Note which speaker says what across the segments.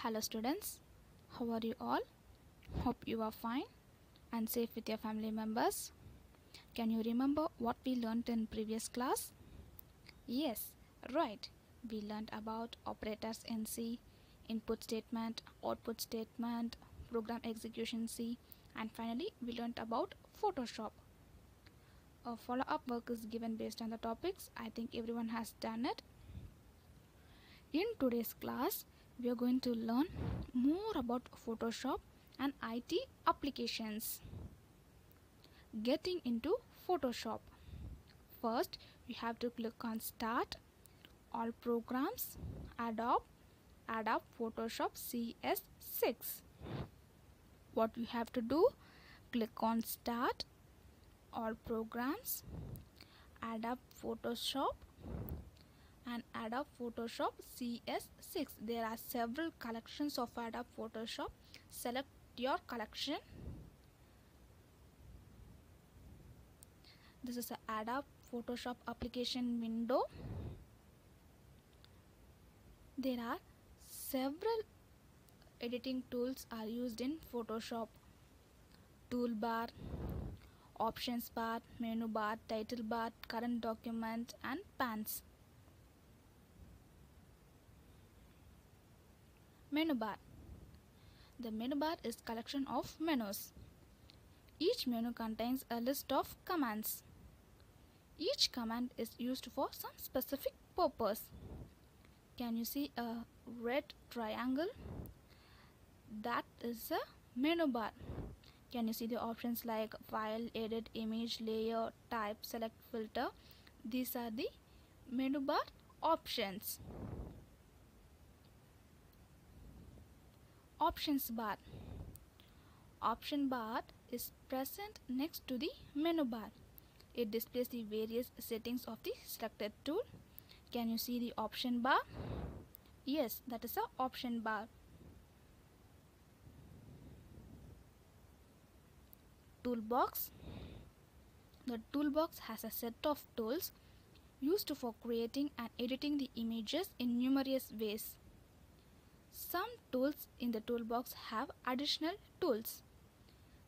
Speaker 1: Hello students, how are you all? Hope you are fine and safe with your family members. Can you remember what we learned in previous class? Yes, right. We learned about operators in C, input statement, output statement, program execution C, and finally we learned about Photoshop. A follow-up work is given based on the topics. I think everyone has done it. In today's class, we are going to learn more about Photoshop and IT applications. Getting into Photoshop. First, you have to click on Start, All Programs, Adobe Photoshop CS6. What you have to do, click on Start, All Programs, Adobe Photoshop and Adobe Photoshop CS6. There are several collections of Adobe Photoshop. Select your collection. This is a Adobe Photoshop application window. There are several editing tools are used in Photoshop. Toolbar, options bar, menu bar, title bar, current document and pans. Menu bar. The menu bar is collection of menus. Each menu contains a list of commands. Each command is used for some specific purpose. Can you see a red triangle? That is a menu bar. Can you see the options like file, edit, image, layer, type, select, filter? These are the menu bar options. Options bar. Option bar is present next to the menu bar. It displays the various settings of the selected tool. Can you see the option bar? Yes, that is a option bar. Toolbox. The toolbox has a set of tools used for creating and editing the images in numerous ways. Some tools in the toolbox have additional tools.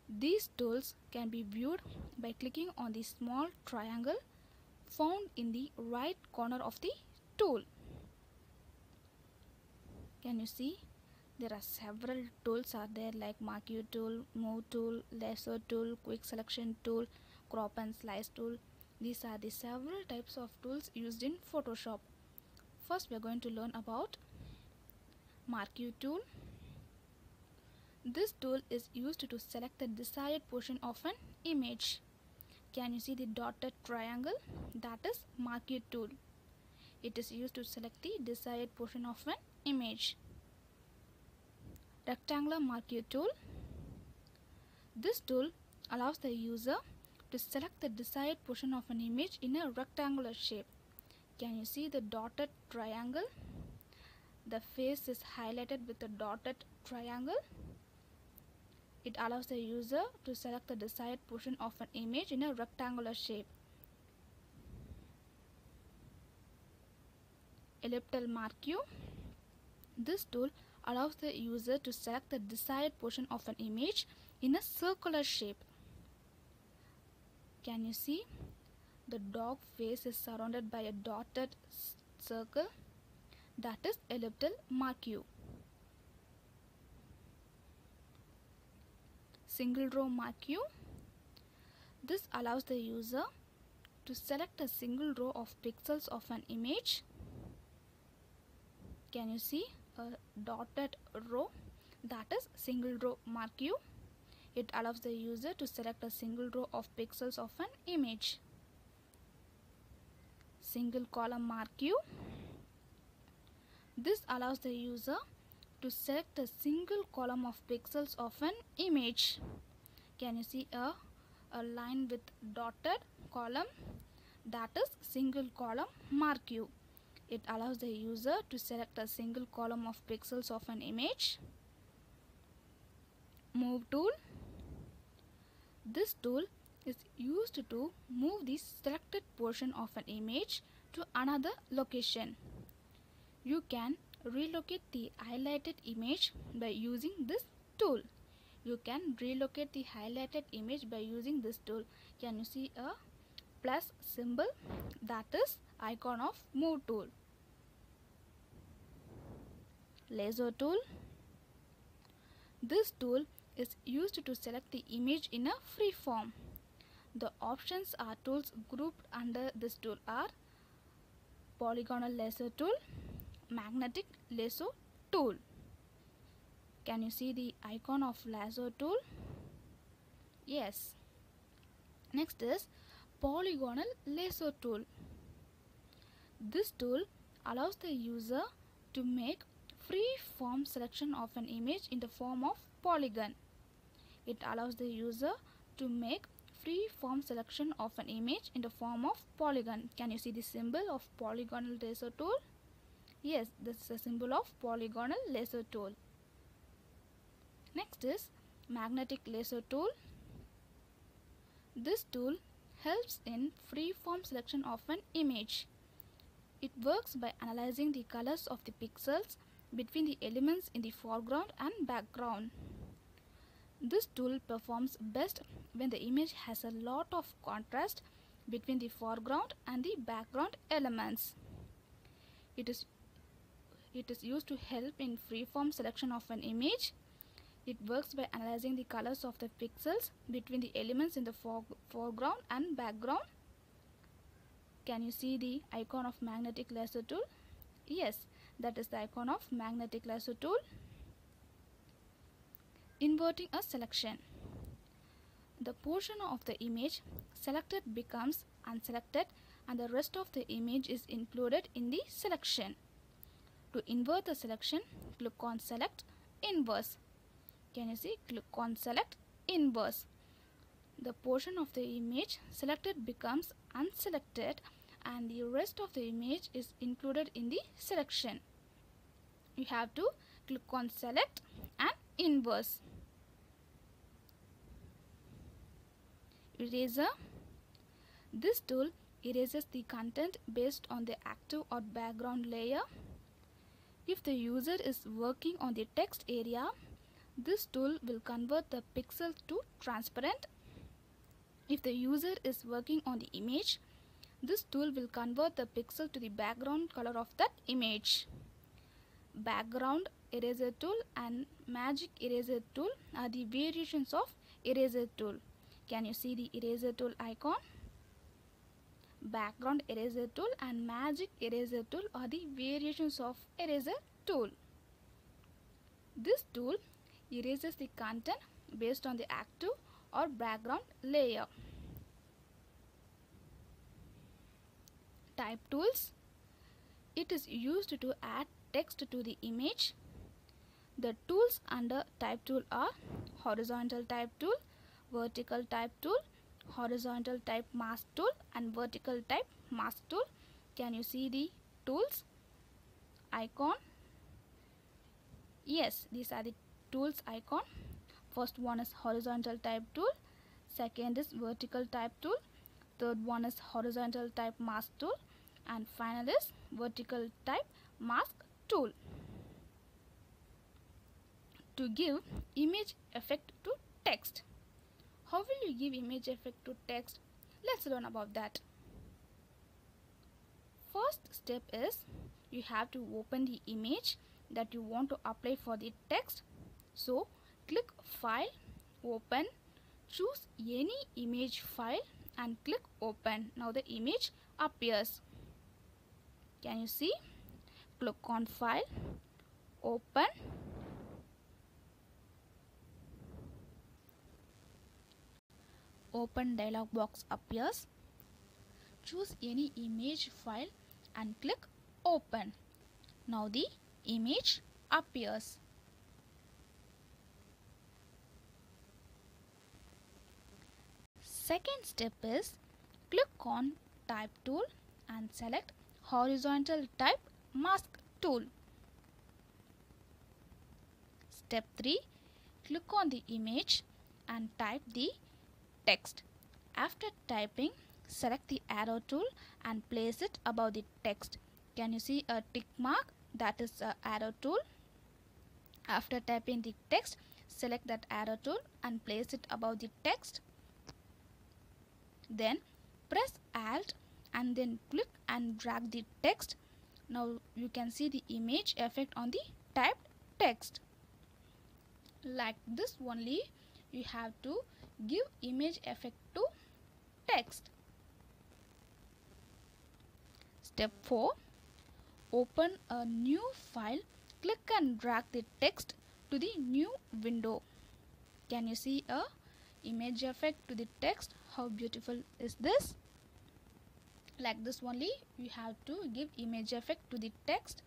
Speaker 1: These tools can be viewed by clicking on the small triangle found in the right corner of the tool. Can you see? There are several tools are there like marquee tool, move tool, lasso tool, quick selection tool, crop and slice tool. These are the several types of tools used in Photoshop. First, we are going to learn about marquee tool. This tool is used to select the desired portion of an image. Can you see the dotted triangle? That is marquee tool. It is used to select the desired portion of an image. Rectangular marquee tool. This tool allows the user to select the desired portion of an image in a rectangular shape. Can you see the dotted triangle? The face is highlighted with a dotted triangle. It allows the user to select the desired portion of an image in a rectangular shape. Elliptical marquee. This tool allows the user to select the desired portion of an image in a circular shape. Can you see? The dog face is surrounded by a dotted circle. That is elliptical marquee. Single row marquee. This allows the user to select a single row of pixels of an image. Can you see a dotted row? That is single row marquee. It allows the user to select a single row of pixels of an image. Single column marquee. This allows the user to select a single column of pixels of an image. Can you see a line with dotted column? That is single column marquee. It allows the user to select a single column of pixels of an image. Move tool. This tool is used to move the selected portion of an image to another location. You can relocate the highlighted image by using this tool. You can relocate the highlighted image by using this tool. Can you see a plus symbol? That is icon of move tool. Lasso tool. This tool is used to select the image in a free form. The options or tools grouped under this tool are polygonal lasso tool, magnetic lasso tool. Can you see the icon of lasso tool? Yes. Next is polygonal lasso tool. This tool allows the user to make free form selection of an image in the form of polygon. It allows the user to make free form selection of an image in the form of polygon. Can you see the symbol of polygonal lasso tool? Yes, this is a symbol of polygonal lasso tool. Next is magnetic lasso tool. This tool helps in free form selection of an image. It works by analyzing the colors of the pixels between the elements in the foreground and background. This tool performs best when the image has a lot of contrast between the foreground and the background elements. It is used to help in freeform selection of an image. It works by analyzing the colors of the pixels between the elements in the foreground and background. Can you see the icon of magnetic lasso tool? Yes, that is the icon of magnetic lasso tool. Inverting a selection. The portion of the image selected becomes unselected and the rest of the image is included in the selection. To invert the selection, click on Select Inverse. Can you see? Click on Select Inverse. The portion of the image selected becomes unselected and the rest of the image is included in the selection. You have to click on Select and Inverse. Eraser. This tool erases the content based on the active or background layer. If the user is working on the text area, this tool will convert the pixel to transparent. If the user is working on the image, this tool will convert the pixel to the background color of that image. Background eraser tool and magic eraser tool are the variations of eraser tool. Can you see the eraser tool icon? Background eraser tool and magic eraser tool are the variations of eraser tool. This tool erases the content based on the active or background layer. Type tools. It is used to add text to the image. The tools under type tool are horizontal type tool, vertical type tool, horizontal type mask tool and vertical type mask tool. Can you see the tools icon? Yes, these are the tools icon. First one is horizontal type tool, second is vertical type tool, third one is horizontal type mask tool and final is vertical type mask tool. To give image effect to text. How will you give image effect to text? Let's learn about that. First step is you have to open the image that you want to apply for the text. So click File, Open, choose any image file and click Open. Now the image appears. Can you see? Click on File, Open. Open dialog box appears. Choose any image file and click Open. Now the image appears. Second step is click on Type tool and select Horizontal Type Mask tool. Step 3. Click on the image and type the text. After typing, select the arrow tool and place it above the text. Can you see a tick mark? that is the arrow tool. After typing the text, select that arrow tool and place it above the text. Then press Alt and then click and drag the text. Now you can see the image effect on the typed text. Like this only you have to give image effect to text. Step 4. Open a new file. Click and drag the text to the new window. Can you see a image effect to the text? How beautiful is this? Like this only you have to give image effect to the text.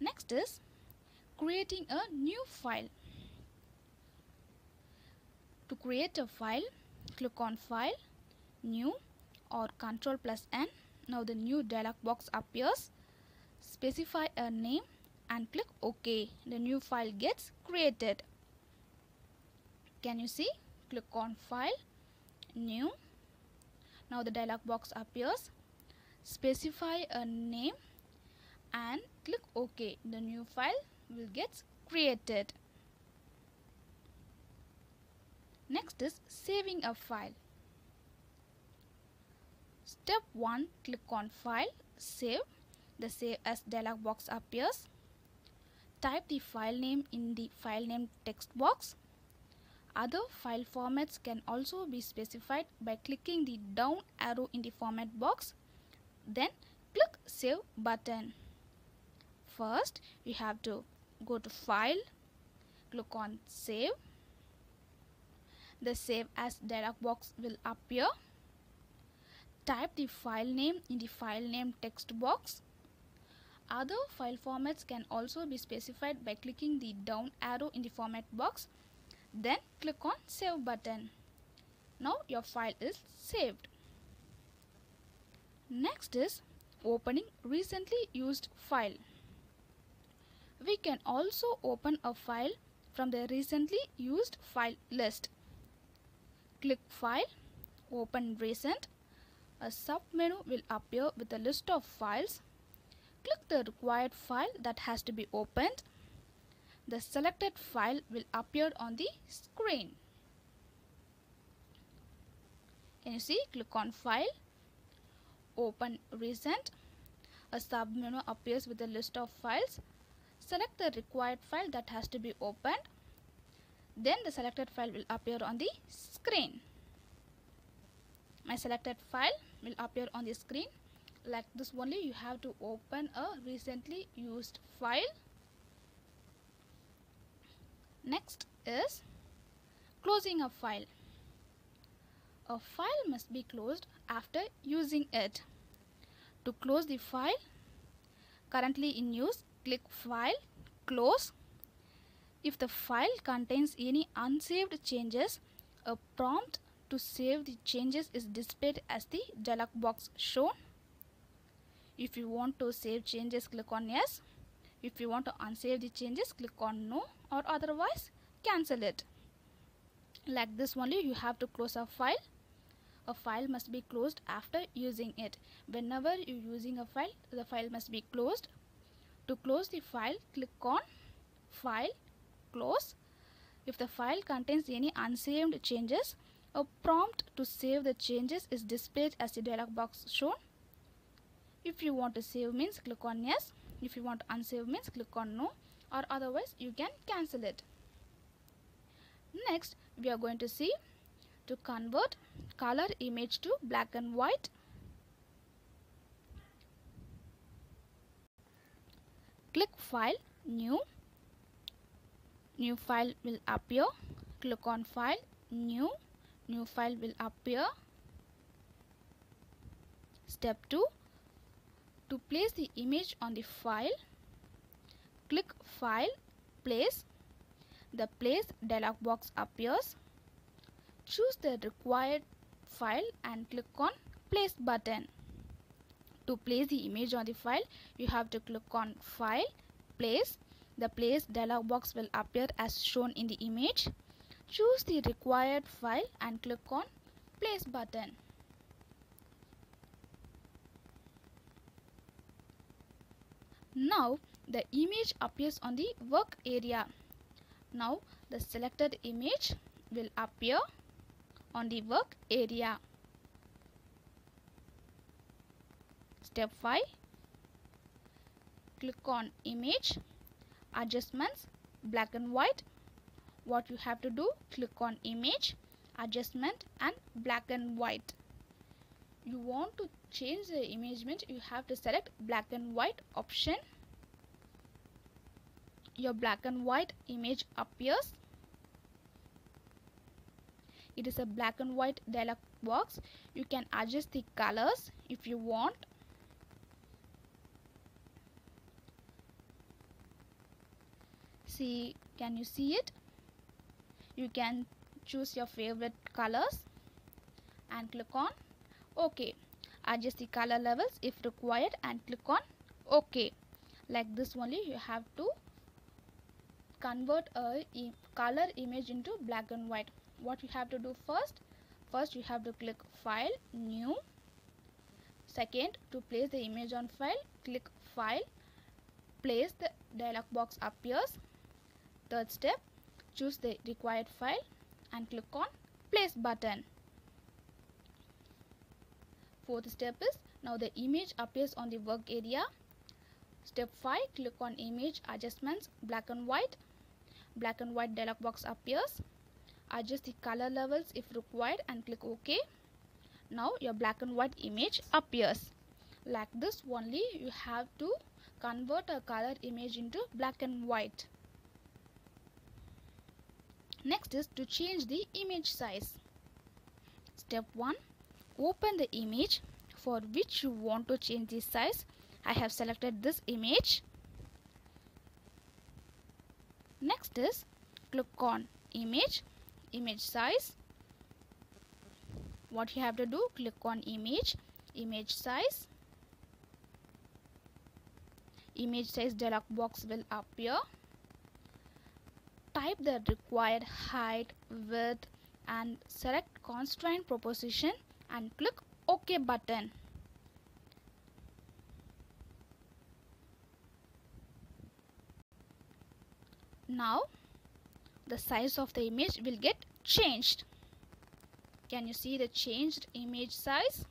Speaker 1: Next is creating a new file. To create a file, click on File, New or Ctrl+N. Now the new dialog box appears. Specify a name and click OK. The new file gets created. Can you see? Click on File, New. Now the dialog box appears. Specify a name and click OK. The new file will get created. Next is saving a file. Step 1. Click on File, Save. The Save As dialog box appears. Type the file name in the file name text box. Other file formats can also be specified by clicking the down arrow in the format box. Then click Save button. First you have to go to File, click on Save. The Save As dialog box will appear. Type the file name in the file name text box. Other file formats can also be specified by clicking the down arrow in the format box. Then click on Save button. Now your file is saved. Next is opening recently used file. We can also open a file from the recently used file list. Click File, Open Recent. A sub-menu will appear with a list of files. Click the required file that has to be opened. The selected file will appear on the screen. Can you see? Click on File, Open Recent. A sub-menu appears with a list of files. Select the required file that has to be opened. Then the selected file will appear on the screen. My selected file will appear on the screen. Like this only you have to open a recently used file. Next is closing a file. A file must be closed after using it. To close the file currently in use, click File, Close. If the file contains any unsaved changes, a prompt to save the changes is displayed as the dialog box shown. If you want to save changes, click on Yes. If you want to unsave the changes, click on No, or otherwise cancel it. Like this only you have to close a file. A file must be closed after using it. Whenever you are using a file, the file must be closed. To close the file, click on File, Close. If the file contains any unsaved changes, a prompt to save the changes is displayed as the dialog box shown. If you want to save means click on Yes. If you want to unsave means click on No, or otherwise you can cancel it. Next we are going to see to convert color image to black and white. Click File, New. New file will appear. Click on File, New. New file will appear. Step 2. To place the image on the file, click File, Place. The Place dialog box appears. Choose the required file and click on Place button. To place the image on the file, you have to click on File, Place. The Place dialog box will appear as shown in the image. Choose the required file and click on Place button. Now the image appears on the work area. Now the selected image will appear on the work area. Step 5. Click on image, adjustments, black and white. What you have to do, click on image, adjustment and black and white. You want to change the image, you have to select black and white option. Your black and white image appears. It is a black and white dialog box. You can adjust the colors if you want. See, can you see it? You can choose your favorite colors and click on OK. Adjust the color levels if required and click on OK. Like this only you have to convert a color image into black and white. What you have to do first you have to click File, New. Second, to place the image on file, click File, Place. The dialog box appears. Third step, choose the required file and click on Place button. Fourth step is, now the image appears on the work area. Step 5, click on image, adjustments, black and white. Black and white dialog box appears. Adjust the color levels if required and click OK. Now your black and white image appears. Like this only you have to convert a color image into black and white. Next is to change the image size. Step 1. Open the image for which you want to change the size. I have selected this image. Next is click on image, image size. What you have to do, click on image, image size. Image size dialog box will appear. Type the required height, width and select constraint proposition and click OK button. Now the size of the image will get changed. Can you see the changed image size?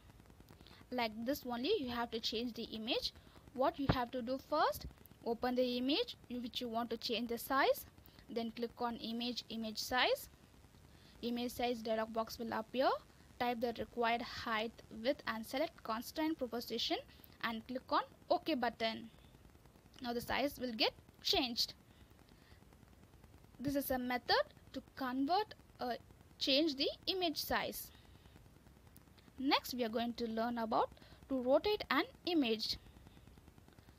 Speaker 1: Like this only you have to change the image. What you have to do first, open the image which you want to change the size. Then click on image, image size. Image size dialog box will appear. Type the required height, width and select constraint proposition and click on OK button. Now the size will get changed. This is a method to change the image size. Next we are going to learn about to rotate an image.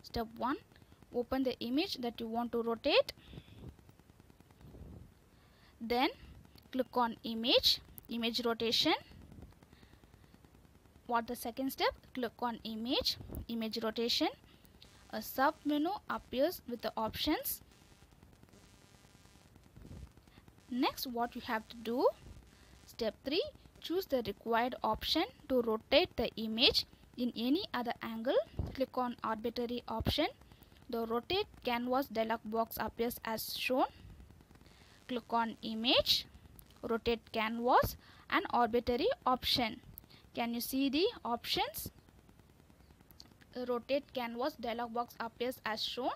Speaker 1: Step 1. Open the image that you want to rotate. Then click on image, image rotation. What the second step? Click on image, image rotation. A sub menu appears with the options. Next what you have to do, step 3, choose the required option to rotate the image in any other angle. Click on arbitrary option. The rotate canvas dialog box appears as shown. Click on image, rotate canvas and arbitrary option. Can you see the options? Rotate canvas dialog box appears as shown.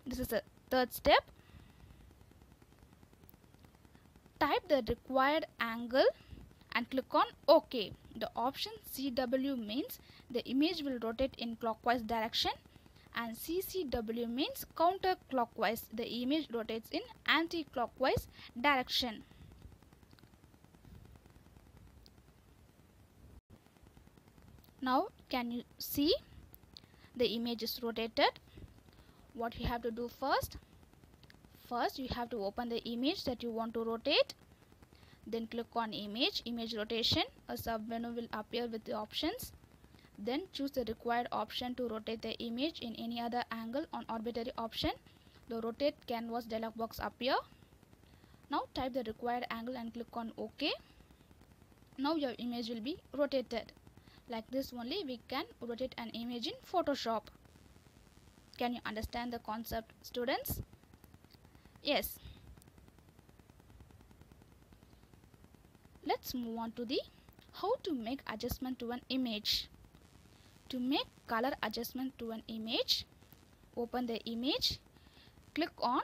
Speaker 1: This is the third step. Type the required angle and click on OK. The option CW means the image will rotate in clockwise direction and CCW means counterclockwise. The image rotates in anti-clockwise direction. Now can you see the image is rotated? What you have to do first? First you have to open the image that you want to rotate. Then click on image, image rotation. A sub menu will appear with the options. Then choose the required option to rotate the image in any other angle on arbitrary option. The rotate canvas dialog box appear. Now type the required angle and click on OK. Now your image will be rotated. Like this only we can rotate an image in Photoshop. Can you understand the concept, students? Yes. Let's move on to the how to make adjustment to an image. To make color adjustment to an image, open the image, click on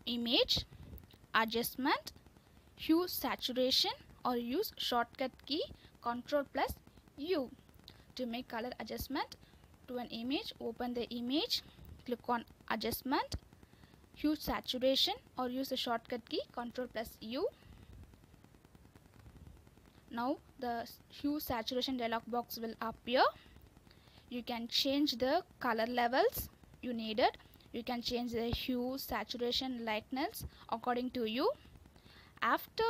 Speaker 1: image, adjustment, hue saturation, or use shortcut key Ctrl+U. To make color adjustment to an image, open the image, click on adjustment, hue saturation, or use the shortcut key Ctrl+U. Now the hue saturation dialog box will appear. You can change the color levels you needed. You can change the hue, saturation, lightness according to you. After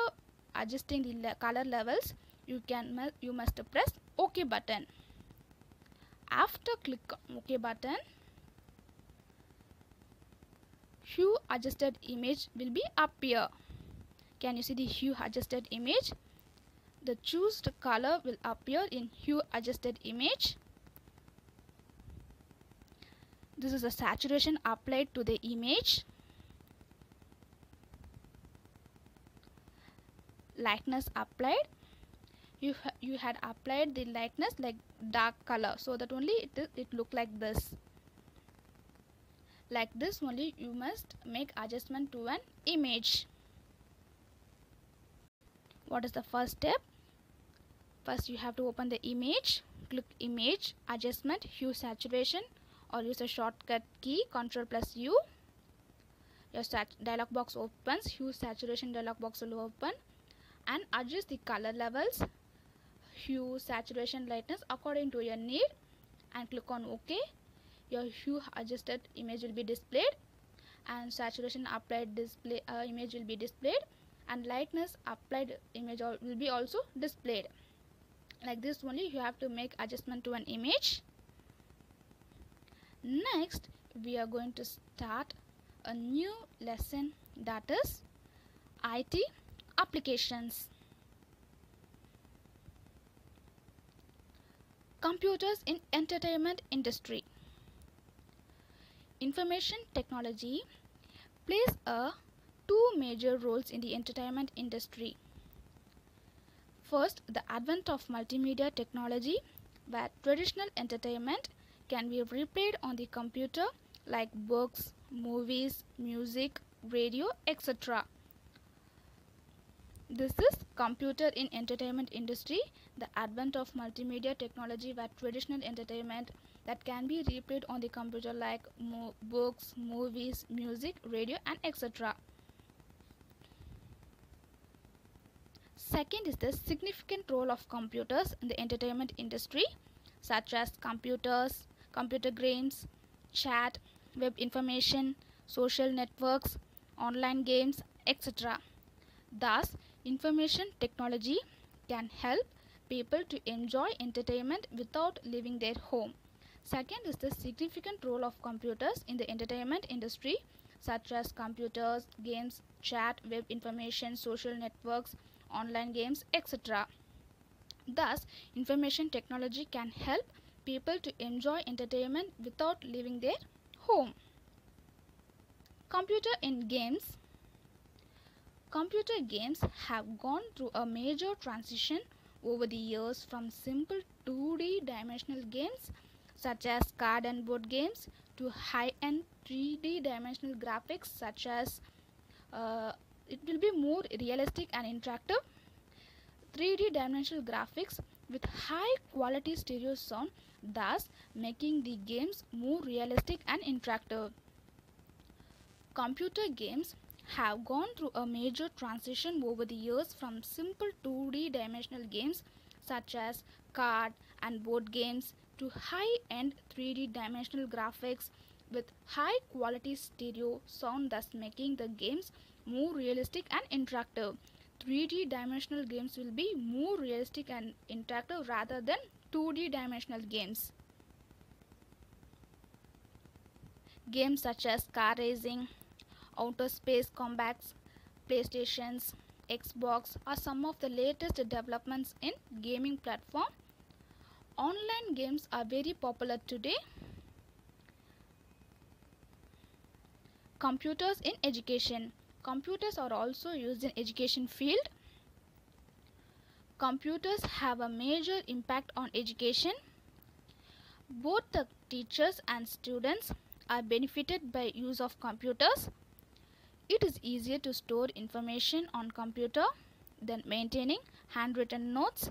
Speaker 1: adjusting the color levels, you must press OK button. After click on OK button, hue adjusted image will be appear. Can you see the hue adjusted image? The chosen color will appear in hue adjusted image. This is the saturation applied to the image. Lightness applied. You had applied the lightness like dark color, so that only it look like this. Like this only you must make adjustment to an image. What is the first step? First you have to open the image, click image, adjustment, hue saturation, or use a shortcut key Ctrl+U. Your dialog box opens, hue saturation dialog box will open, and adjust the color levels, hue, saturation, lightness according to your need, and click on OK. Your hue adjusted image will be displayed, and saturation applied display image will be displayed, and lightness applied image will be also displayed. Like this only you have to make adjustment to an image. Next we are going to start a new lesson, that is IT applications. Computers in entertainment industry. Information technology plays two major roles in the entertainment industry. First, the advent of multimedia technology, where traditional entertainment can be replayed on the computer like books, movies, music, radio, etc. This is computer in entertainment industry, the advent of multimedia technology where traditional entertainment that can be replayed on the computer like books, movies, music, radio, and etc. Second is the significant role of computers in the entertainment industry, such as computers, computer games, chat, web information, social networks, online games, etc. Thus, information technology can help people to enjoy entertainment without leaving their home. Second is the significant role of computers in the entertainment industry, such as computers, games, chat, web information, social networks, online games, etc. Thus, information technology can help people to enjoy entertainment without leaving their home. Computer in games. Computer games have gone through a major transition over the years from simple 2D dimensional games such as card and board games to high-end 3D dimensional graphics such as it will be more realistic and interactive 3D dimensional graphics with high quality stereo sound, thus making the games more realistic and interactive. Computer games have gone through a major transition over the years from simple 2D dimensional games such as card and board games to high-end 3D dimensional graphics with high quality stereo sound, thus making the games more realistic and interactive. 3D dimensional games will be more realistic and interactive rather than 2D dimensional games. Games such as car racing, outer space combats, PlayStations, Xbox are some of the latest developments in gaming platform. Online games are very popular today. Computers in education. Computers are also used in education field. Computers have a major impact on education. Both the teachers and students are benefited by use of computers. It is easier to store information on computer than maintaining handwritten notes.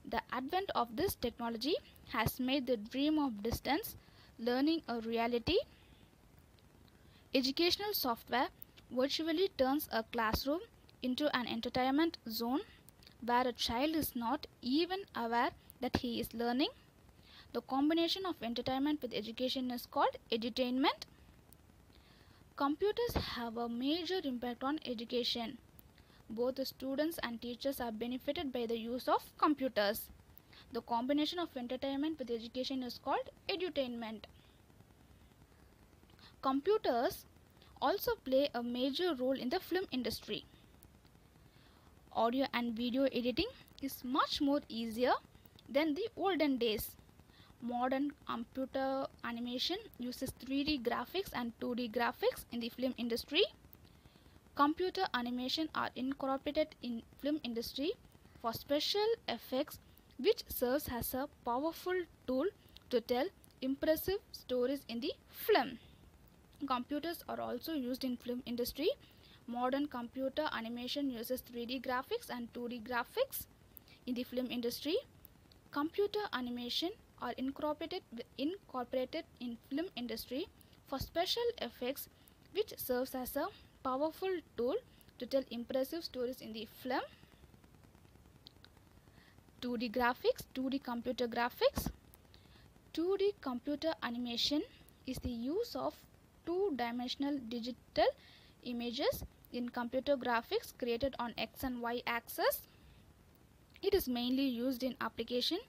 Speaker 1: The advent of this technology has made the dream of distance learning a reality. Educational software virtually turns a classroom into an entertainment zone where a child is not even aware that he is learning. The combination of entertainment with education is called edutainment. Computers have a major impact on education. Both the students and teachers are benefited by the use of computers. The combination of entertainment with education is called edutainment. Computers also play a major role in the film industry. Audio and video editing is much more easier than the olden days. Modern computer animation uses 3D graphics and 2D graphics in the film industry. Computer animation are incorporated in film industry for special effects, which serves as a powerful tool to tell impressive stories in the film. Computers are also used in film industry. Modern computer animation uses 3D graphics and 2D graphics in the film industry. Computer animation are incorporated in film industry for special effects, which serves as a powerful tool to tell impressive stories in the film. 2D graphics, 2D computer graphics. 2D computer animation is the use of two-dimensional digital images in computer graphics created on X and Y axis. It is mainly used in applications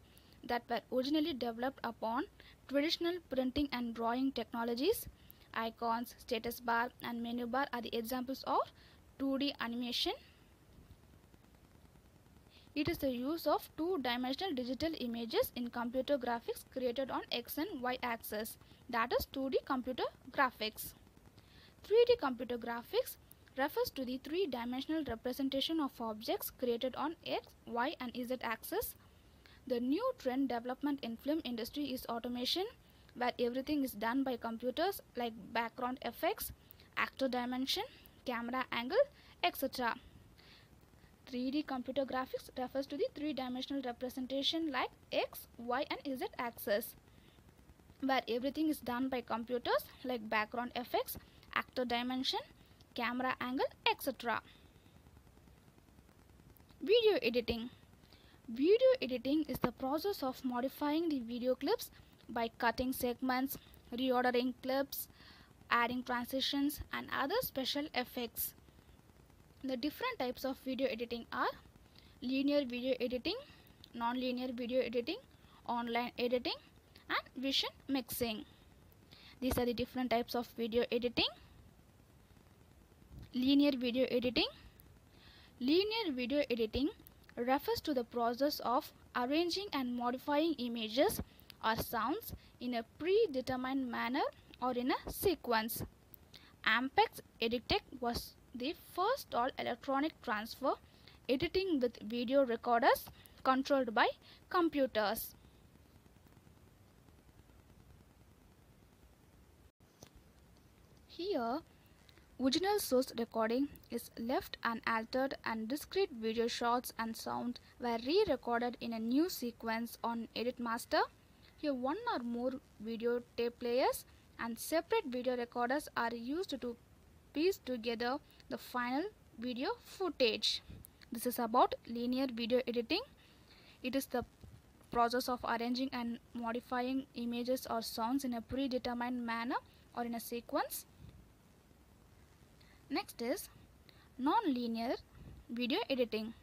Speaker 1: that were originally developed upon traditional printing and drawing technologies. Icons, status bar and menu bar are the examples of 2D animation. It is the use of two-dimensional digital images in computer graphics created on X and Y axis. That is 2D computer graphics. 3D computer graphics refers to the three-dimensional representation of objects created on X, Y and Z axis. The new trend development in film industry is automation, where everything is done by computers like background effects, actor dimension, camera angle, etc. 3D computer graphics refers to the three-dimensional representation like X, Y and Z axis, where everything is done by computers like background effects, actor dimension, camera angle, etc. Video editing. Video editing is the process of modifying the video clips by cutting segments, reordering clips, adding transitions and other special effects. The different types of video editing are linear video editing, non-linear video editing, online editing and vision mixing. These are the different types of video editing. Linear video editing. Linear video editing refers to the process of arranging and modifying images or sounds in a predetermined manner or in a sequence. Ampex Editech was the first all electronic transfer editing with video recorders controlled by computers. Here, original source recording is left unaltered and discrete video shots and sound were re-recorded in a new sequence on Edit Master. Here one or more video tape players and separate video recorders are used to piece together the final video footage. This is about linear video editing. It is the process of arranging and modifying images or sounds in a predetermined manner or in a sequence. Next is non-linear video editing.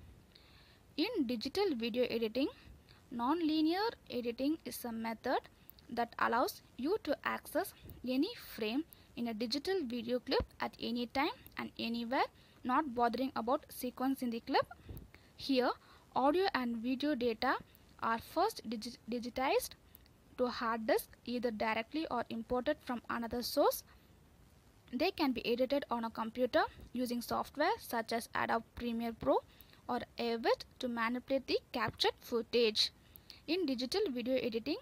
Speaker 1: In digital video editing, non-linear editing is a method that allows you to access any frame in a digital video clip at any time and anywhere, not bothering about sequence in the clip. Here, audio and video data are first digitized to a hard disk, either directly or imported from another source. They can be edited on a computer using software such as Adobe Premiere Pro or Avid to manipulate the captured footage. In digital video editing,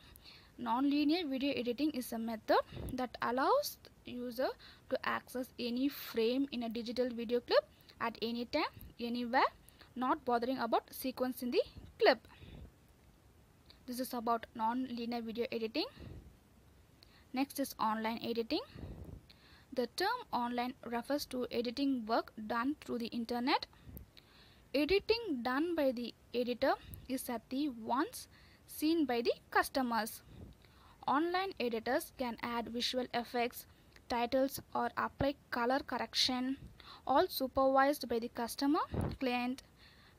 Speaker 1: non-linear video editing is a method that allows the user to access any frame in a digital video clip at any time, anywhere, not bothering about sequencing the clip. This is about non-linear video editing. Next is online editing. The term online refers to editing work done through the internet. Editing done by the editor is at the once seen by the customers. Online editors can add visual effects, titles, or apply color correction, all supervised by the customer client.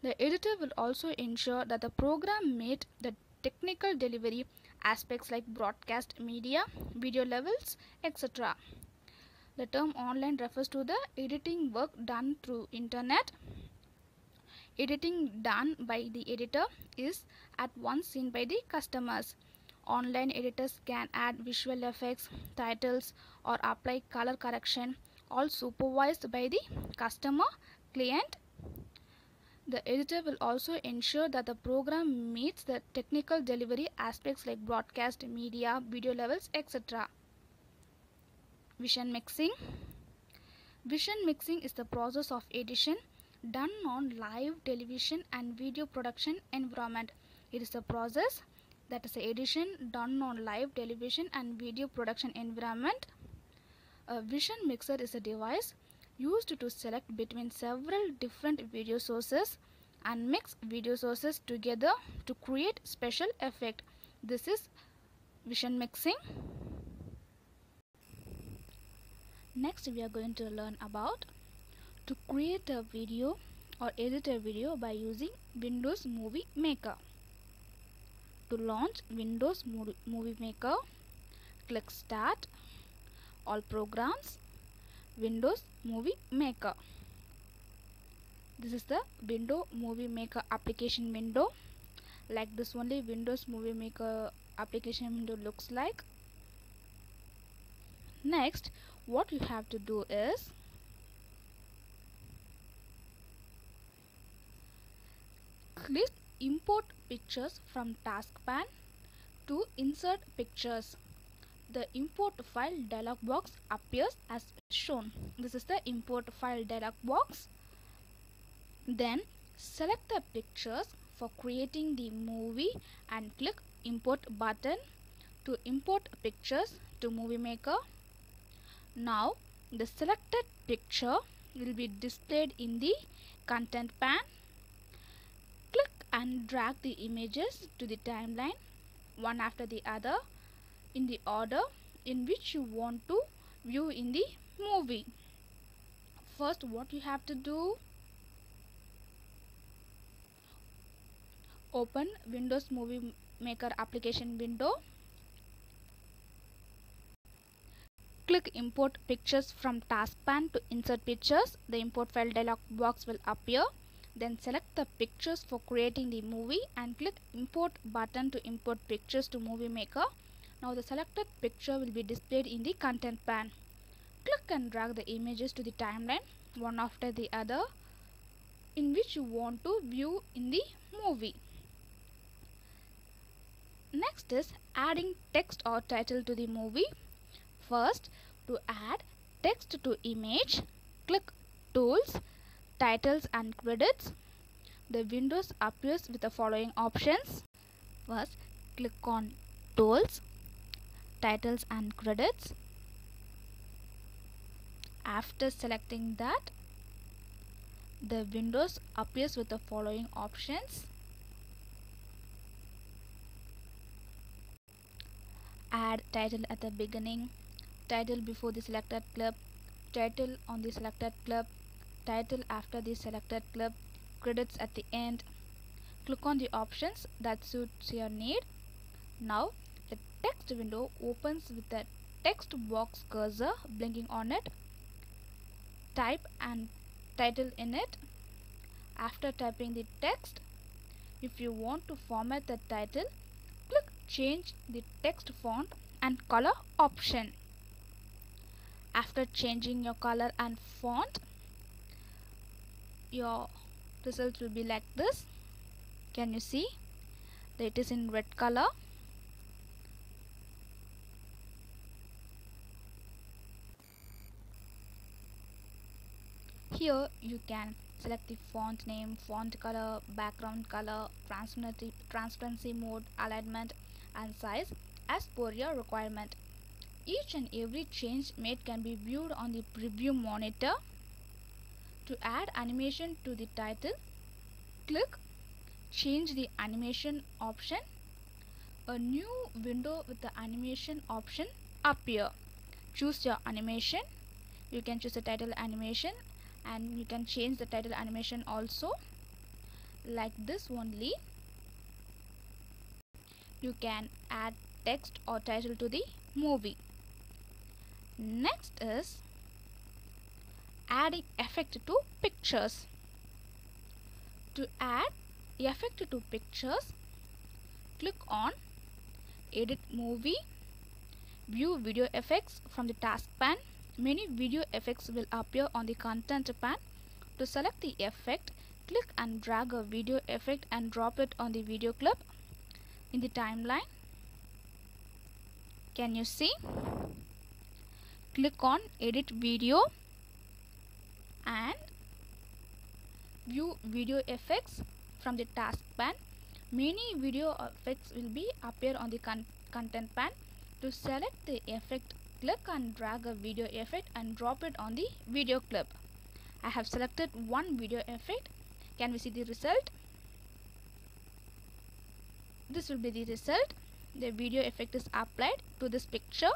Speaker 1: The editor will also ensure that the program meets the technical delivery aspects like broadcast media, video levels, etc. The term online refers to the editing work done through internet. Editing done by the editor is at once seen by the customers. Online editors can add visual effects, titles, or apply color correction, all supervised by the customer client. The editor will also ensure that the program meets the technical delivery aspects like broadcast media, video levels, etc. Vision mixing. Vision mixing is the process of edition done on live television and video production environment. It is a process that is the edition done on live television and video production environment. A vision mixer is a device used to select between several different video sources and mix video sources together to create special effect. This is vision mixing. Next we are going to learn about to create a video or edit a video by using Windows Movie Maker. To launch Windows Movie Maker, click Start, All Programs, Windows Movie Maker. This is the Windows Movie Maker application window. Like this only Windows Movie Maker application window looks like. Next, what you have to do is click Import Pictures from Taskpan to insert pictures. The import file dialog box appears as shown. This is the import file dialog box. Then select the pictures for creating the movie and click Import button to import pictures to Movie Maker. Now the selected picture will be displayed in the content pane. Click and drag the images to the timeline one after the other in the order in which you want to view in the movie. First, what you have to do, open Windows Movie Maker application window. Click Import Pictures from Taskpan to insert pictures. The import file dialog box will appear. Then select the pictures for creating the movie and click Import button to import pictures to Movie Maker. Now the selected picture will be displayed in the content pane. Click and drag the images to the timeline one after the other in which you want to view in the movie. Next is adding text or title to the movie. First, to add text to image, click Tools, Titles and Credits. The window appears with the following options. First, click on Tools, Titles and Credits. After selecting that, the window appears with the following options. Add title at the beginning, title before the selected clip, title on the selected clip, title after the selected clip, credits at the end. Click on the options that suits your need. Now the text window opens with the text box cursor blinking on it. Type and title in it. After typing the text, If you want to format the title, click Change the text font and color option. After changing your color and font, your result will be like this. Can you see that it is in red color? Here you can select the font name, font color, background color, transparency mode, alignment and size as per your requirement. Each and every change made can be viewed on the preview monitor. To add animation to the title, click Change the animation option. A new window with the animation option appear. Choose your animation. You can choose the title animation and you can change the title animation also, like this only. You can add text or title to the movie. Next is adding effect to pictures. To add effect to pictures, click on Edit Movie, View Video Effects from the taskbar. Many video effects will appear on the content pane. To select the effect, click and drag a video effect and drop it on the video clip in the timeline. Can you see? Click on Edit Video and View Video Effects from the taskbar. Many video effects will be appear on the content pane. To select the effect, click and drag a video effect and drop it on the video clip. I have selected one video effect. Can we see the result? This will be the result. The video effect is applied to this picture.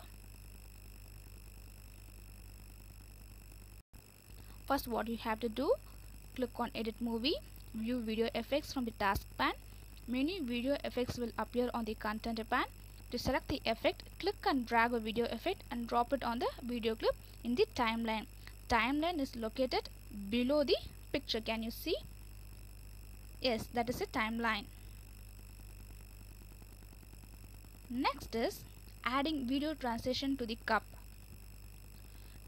Speaker 1: First, what you have to do, click on Edit Movie, View Video Effects from the taskbar. Many video effects will appear on the content pane. To select the effect, click and drag a video effect and drop it on the video clip in the timeline. Timeline is located below the picture. Can you see? Yes, that is a timeline. Next is adding video transition to the cup.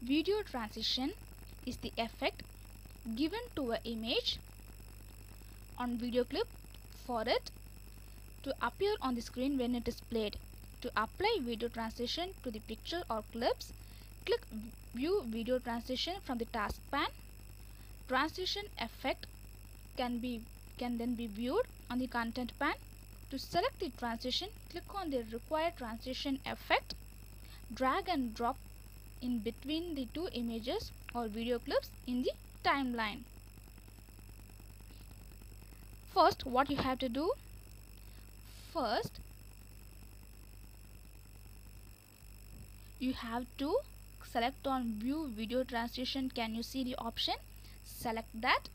Speaker 1: Video transition is the effect given to an image on video clip for it to appear on the screen when it is played. To apply video transition to the picture or clips, click View Video Transition from the taskbar. Transition effect can then be viewed on the content pane. To select the transition, click on the required transition effect. Drag and drop in between the two images or video clips in the timeline. First, what you have to do? First, you have to select on View Video Transition. Can you see the option? Select that.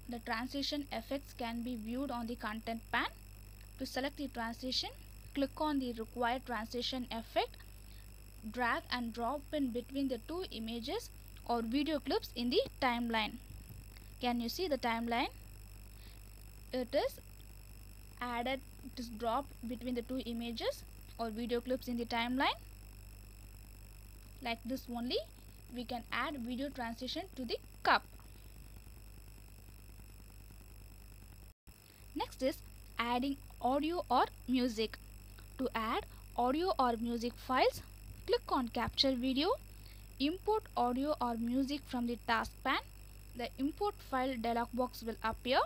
Speaker 1: The transition effects can be viewed on the content pane. To select the transition, click on the required transition effect. Drag and drop in between the two images or video clips in the timeline. Can you see the timeline? It is added, it is dropped between the two images or video clips in the timeline. Like this only, we can add video transition to the cup. Next is adding audio or music. To add audio or music files, click on Capture Video, import audio or music from the taskbar. The import file dialog box will appear.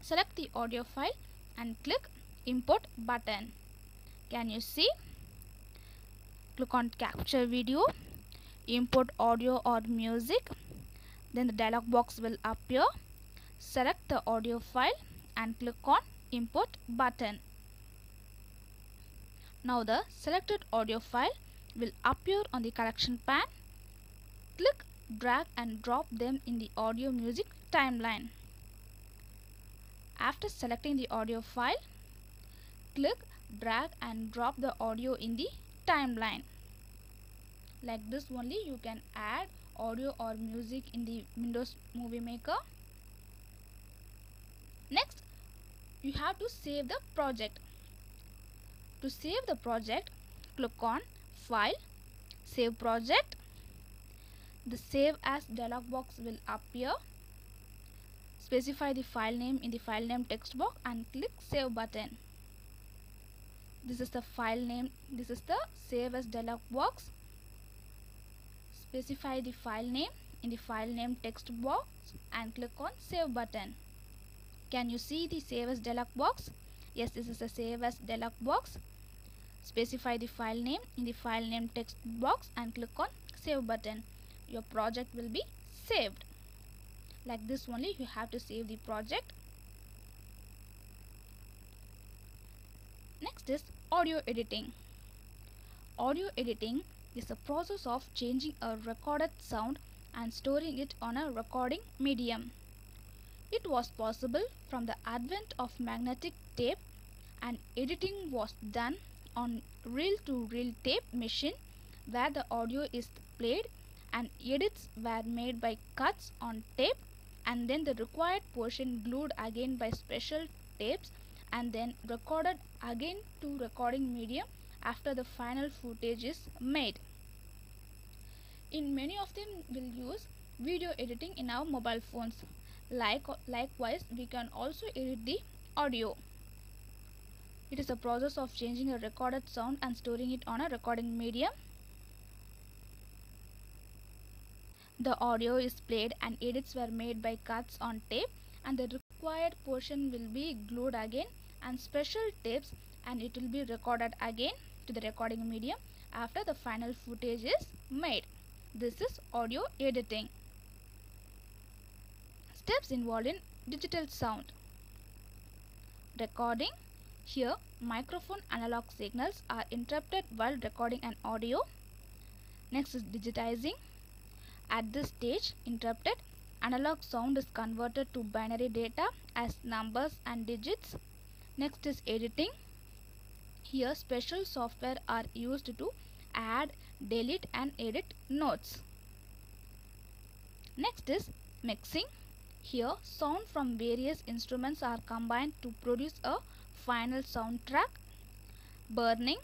Speaker 1: Select the audio file and click Import button. Can you see? Click on Capture Video, import audio or music. Then the dialog box will appear. Select the audio file and click on Import button. Now the selected audio file will appear on the collection pane. Click, drag and drop them in the audio music timeline. After selecting the audio file, click, drag and drop the audio in the timeline. Like this only, you can add audio or music in the Windows Movie Maker. Next, you have to save the project. To save the project, click on File, Save Project. The Save As dialog box will appear. Specify the file name in the file name text box and click Save button. This is the file name. This is the Save As dialog box. Specify the file name in the file name text box and click on Save button. Can you see the Save As dialog box? Yes, this is the Save As dialog box. Specify the file name in the file name text box and click on Save button. Your project will be saved. Like this only you have to save the project. Next is audio editing. Audio editing is the process of changing a recorded sound and storing it on a recording medium. It was possible from the advent of magnetic tape, and editing was done on reel-to-reel tape machine where the audio is played and edits were made by cuts on tape and then the required portion glued again by special tapes and then recorded again to recording medium after the final footage is made. In many of them will use video editing in our mobile phones. Likewise, we can also edit the audio. It is a process of changing a recorded sound and storing it on a recording medium. The audio is played and edits were made by cuts on tape and the required portion will be glued again and special tapes and it will be recorded again to the recording medium after the final footage is made. This is audio editing. Steps involved in digital sound. Recording. Here microphone analog signals are interrupted while recording an audio. Next is digitizing. At this stage, interrupted analog sound is converted to binary data as numbers and digits. Next is editing. Here special software are used to add, delete and edit notes. Next is mixing. Here sound from various instruments are combined to produce a final soundtrack. Burning.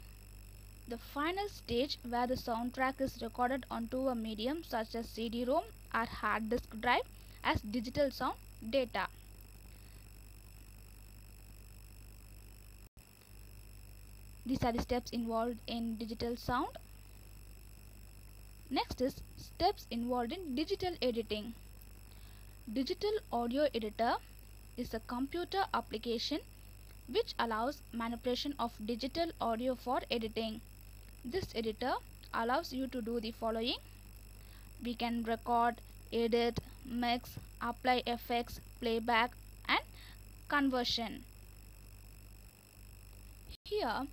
Speaker 1: The final stage where the soundtrack is recorded onto a medium such as CD-ROM or hard disk drive as digital sound data. These are the steps involved in digital sound. Next is steps involved in digital editing. Digital audio editor is a computer application which allows manipulation of digital audio for editing. This editor allows you to do the following. We can record, edit, mix, apply effects, playback and conversion. Here,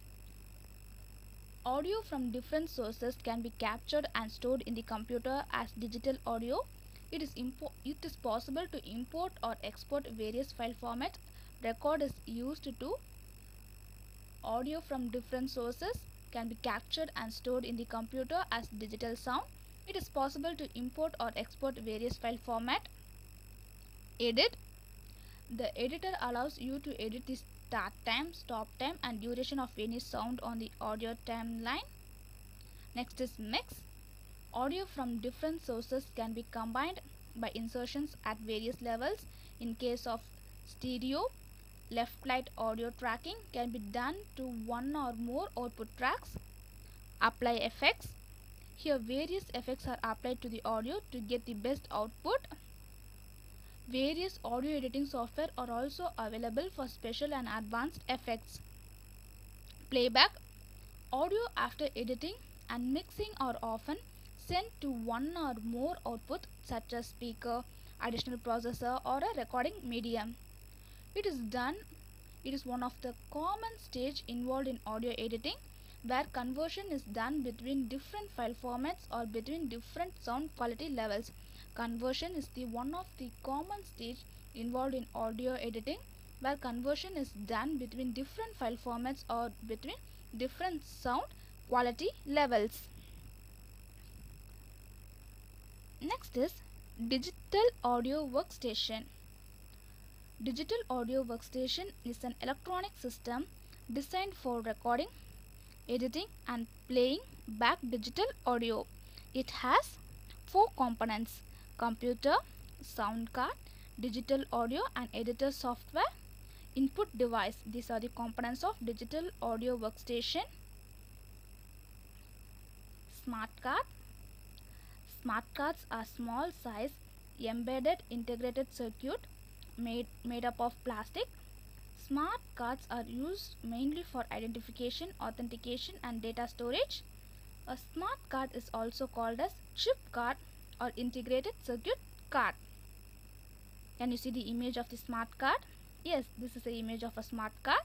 Speaker 1: audio from different sources can be captured and stored in the computer as digital audio. It is possible to import or export various file formats. Record is used to audio from different sources can be captured and stored in the computer as digital sound. It is possible to import or export various file format. Edit. The editor allows you to edit the start time, stop time and duration of any sound on the audio timeline. Next is mix. Audio from different sources can be combined by insertions at various levels. In case of stereo, left-right audio tracking can be done to one or more output tracks. Apply effects. Here various effects are applied to the audio to get the best output. Various audio editing software are also available for special and advanced effects. Playback. Audio after editing and mixing are often sent to one or more output such as speaker, additional processor or a recording medium. It is one of the common stage involved in audio editing where conversion is done between different file formats or between different sound quality levels. Conversion is one of the common stage involved in audio editing where conversion is done between different file formats or between different sound quality levels. Next is digital audio workstation. Digital audio workstation is an electronic system designed for recording, editing and playing back digital audio. It has four components: computer, sound card, digital audio and editor software, input device. These are the components of digital audio workstation. Smart card. Smart cards are small size embedded integrated circuit made up of plastic. Smart cards are used mainly for identification, authentication and data storage. A smart card is also called as chip card or integrated circuit card. Can you see the image of the smart card? Yes, this is the image of a smart card.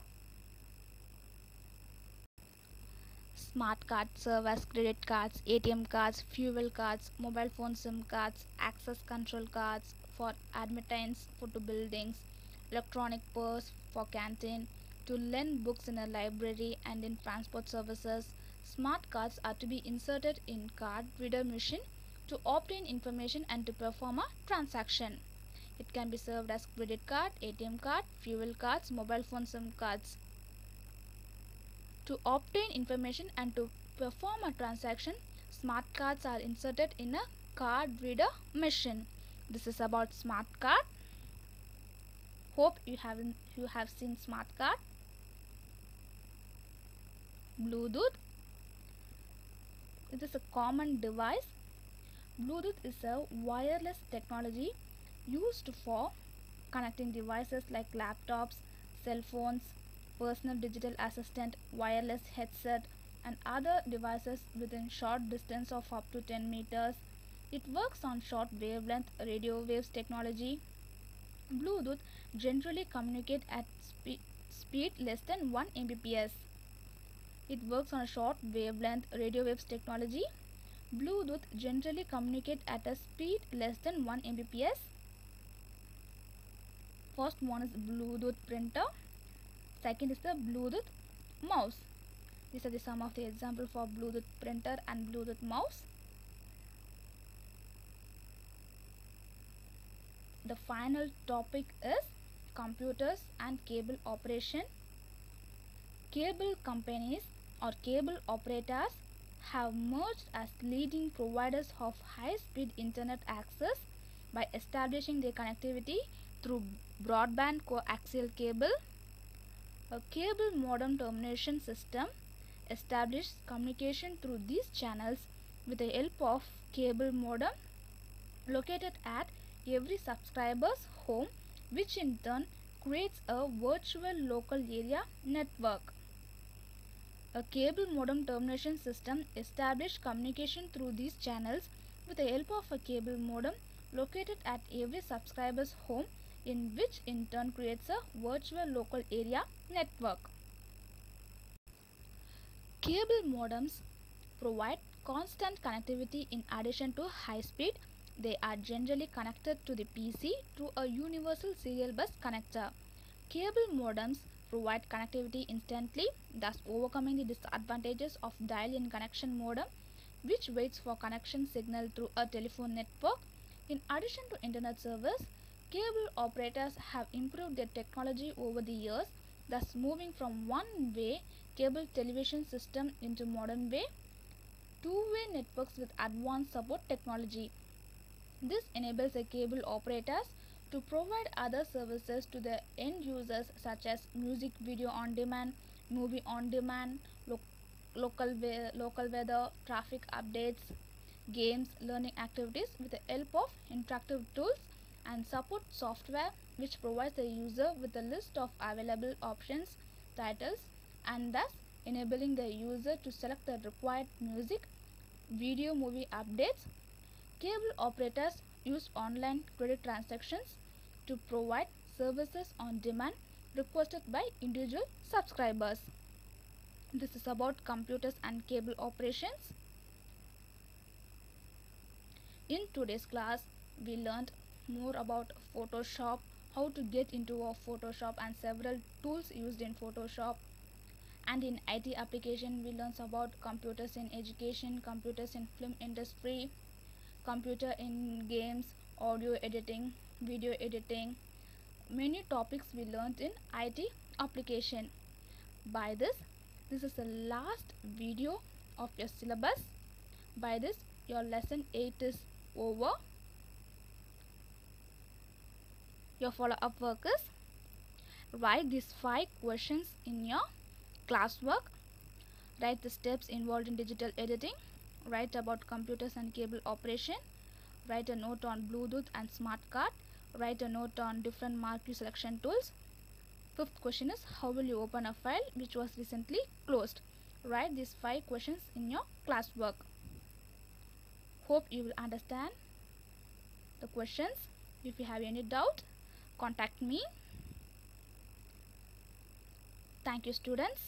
Speaker 1: Smart cards serve as credit cards, ATM cards, fuel cards, mobile phone SIM cards, access control cards for admittance to buildings, electronic purse for canteen, to lend books in a library and in transport services. Smart cards are to be inserted in card reader machine to obtain information and to perform a transaction. It can be served as credit card, ATM card, fuel cards, mobile phone SIM cards. To obtain information and to perform a transaction, smart cards are inserted in a card reader machine. This is about smart card. Hope you have seen smart card. Bluetooth. It is a common device. Bluetooth is a wireless technology used for connecting devices like laptops, cell phones, personal digital assistant, wireless headset and other devices within short distance of up to 10 meters. It works on short wavelength radio waves technology. Bluetooth generally communicate at speed less than 1 Mbps. It works on a short wavelength radio waves technology. Bluetooth generally communicate at a speed less than 1 Mbps. First one is Bluetooth printer. Second is the Bluetooth mouse. These are the some of the example for Bluetooth printer and Bluetooth mouse. The final topic is computers and cable operation. Cable companies or cable operators have merged as leading providers of high-speed internet access by establishing their connectivity through broadband coaxial cable. A cable modem termination system establishes communication through these channels with the help of cable modem located at every subscriber's home, which in turn creates a virtual local area network. A cable modem termination system establishes communication through these channels with the help of a cable modem located at every subscriber's home, in which in turn creates a virtual local area network. Cable modems provide constant connectivity in addition to high speed. They are generally connected to the PC through a universal serial bus connector. Cable modems provide connectivity instantly, thus overcoming the disadvantages of dial-in connection modem, which waits for connection signal through a telephone network. In addition to internet service, cable operators have improved their technology over the years, thus moving from one-way cable television system into modern way two-way networks with advanced support technology. This enables the cable operators to provide other services to the end users such as music video on demand, movie on demand, local weather, traffic updates, games, learning activities with the help of interactive tools and support software, which provides the user with a list of available options, titles and thus enabling the user to select the required music, video, movie updates. Cable operators use online credit transactions to provide services on demand requested by individual subscribers. This is about computers and cable operations. In today's class, we learned more about Photoshop, how to get into a Photoshop and several tools used in Photoshop. And in IT application, we learned about computers in education, computers in film industry, computer in games, audio editing, video editing, many topics we learned in IT application. By this is the last video of your syllabus. By this, your lesson 8 is over. Your follow-up work is write these 5 questions in your classwork. Write the steps involved in digital editing. Write about computers and cable operation. Write a note on Bluetooth and smart card. Write a note on different marquee selection tools. 5th question is how will you open a file which was recently closed. Write these 5 questions in your classwork. Hope you will understand the questions. If you have any doubt, contact me. Thank you, students.